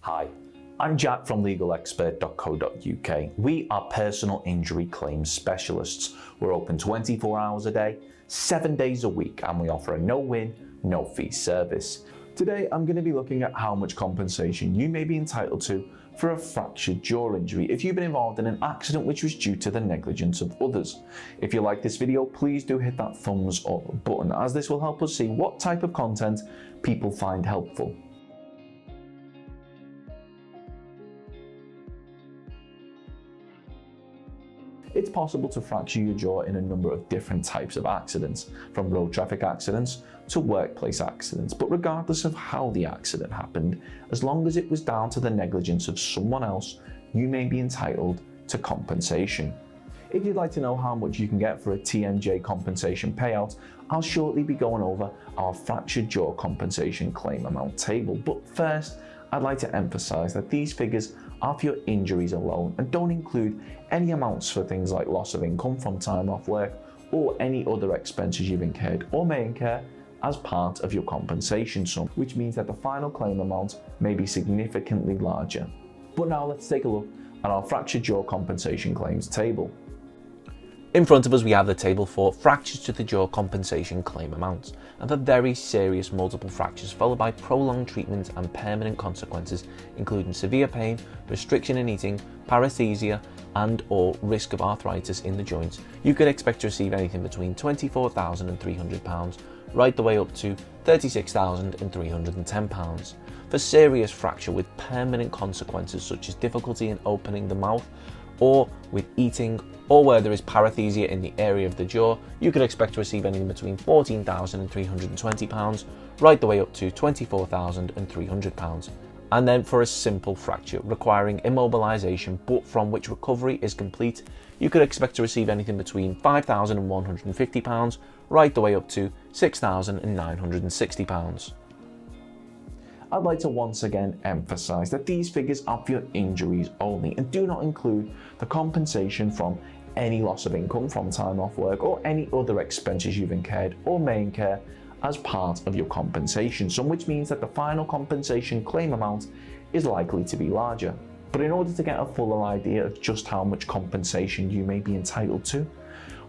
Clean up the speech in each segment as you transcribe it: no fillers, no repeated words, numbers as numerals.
Hi, I'm Jack from legalexpert.co.uk. We are personal injury claims specialists. We're open 24 hours a day, 7 days a week, and we offer a no-win, no-fee service. Today, I'm going to be looking at how much compensation you may be entitled to for a fractured jaw injury if you've been involved in an accident which was due to the negligence of others. If you like this video, please do hit that thumbs up button, as this will help us see what type of content people find helpful. It's possible to fracture your jaw in a number of different types of accidents, from road traffic accidents to workplace accidents. But regardless of how the accident happened, as long as it was down to the negligence of someone else, you may be entitled to compensation. If you'd like to know how much you can get for a TMJ compensation payout, I'll shortly be going over our fractured jaw compensation claim amount table. But first, I'd like to emphasize that these figures are for your injuries alone and don't include any amounts for things like loss of income from time off work or any other expenses you've incurred or may incur as part of your compensation sum, which means that the final claim amount may be significantly larger. But now let's take a look at our fractured jaw compensation claims table. In front of us we have the table for fractures to the jaw compensation claim amounts, and for very serious multiple fractures followed by prolonged treatment and permanent consequences including severe pain, restriction in eating, paresthesia and or risk of arthritis in the joints, you could expect to receive anything between £24,300 right the way up to £36,310. For serious fracture with permanent consequences such as difficulty in opening the mouth or with eating, or where there is paresthesia in the area of the jaw, you could expect to receive anything between £14,320 right the way up to £24,300. And then for a simple fracture requiring immobilization but from which recovery is complete, you could expect to receive anything between £5,150 right the way up to £6,960. I'd like to once again emphasize that these figures are for your injuries only and do not include the compensation from any loss of income from time off work or any other expenses you've incurred or may incur as part of your compensation sum, which means that the final compensation claim amount is likely to be larger. But in order to get a fuller idea of just how much compensation you may be entitled to,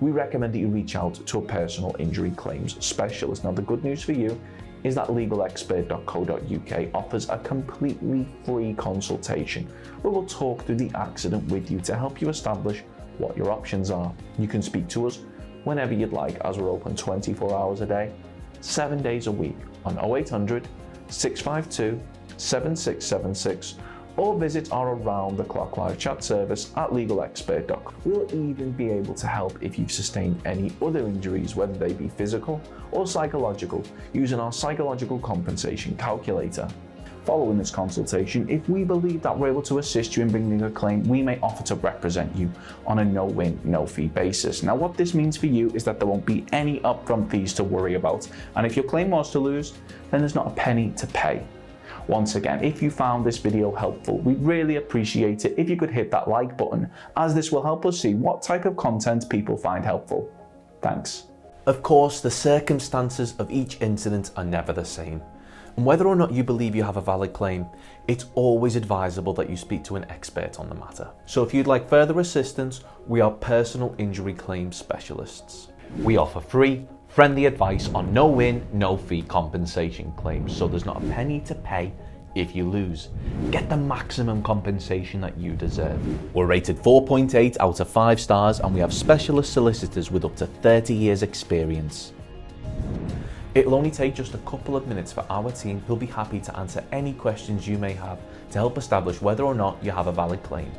we recommend that you reach out to a personal injury claims specialist. Now, the good news for you is that legalexpert.co.uk offers a completely free consultation where we'll talk through the accident with you to help you establish what your options are. You can speak to us whenever you'd like, as we're open 24 hours a day, 7 days a week on 0800 652 7676 or visit our around-the-clock live chat service at legalexpert.com. We'll even be able to help if you've sustained any other injuries, whether they be physical or psychological, using our psychological compensation calculator. Following this consultation, if we believe that we're able to assist you in bringing a claim, we may offer to represent you on a no-win, no-fee basis. Now, what this means for you is that there won't be any upfront fees to worry about, and if your claim was to lose, then there's not a penny to pay. Once again, if you found this video helpful, we'd really appreciate it if you could hit that like button, as this will help us see what type of content people find helpful. Thanks. Of course, the circumstances of each incident are never the same, and whether or not you believe you have a valid claim, it's always advisable that you speak to an expert on the matter. So if you'd like further assistance, we are personal injury claims specialists. We offer free, friendly advice on no-win, no-fee compensation claims, so there's not a penny to pay if you lose. Get the maximum compensation that you deserve. We're rated 4.8 out of 5 stars, and we have specialist solicitors with up to 30 years experience. It'll only take just a couple of minutes for our team, who'll be happy to answer any questions you may have to help establish whether or not you have a valid claim.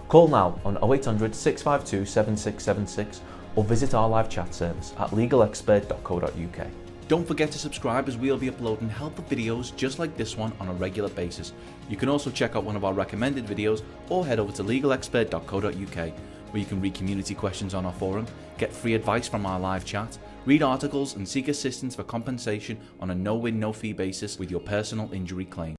Call now on 0800 652 7676 or visit our live chat service at legalexpert.co.uk. Don't forget to subscribe, as we'll be uploading helpful videos just like this one on a regular basis. You can also check out one of our recommended videos or head over to legalexpert.co.uk, where you can read community questions on our forum, get free advice from our live chat, read articles and seek assistance for compensation on a no-win, no-fee basis with your personal injury claim.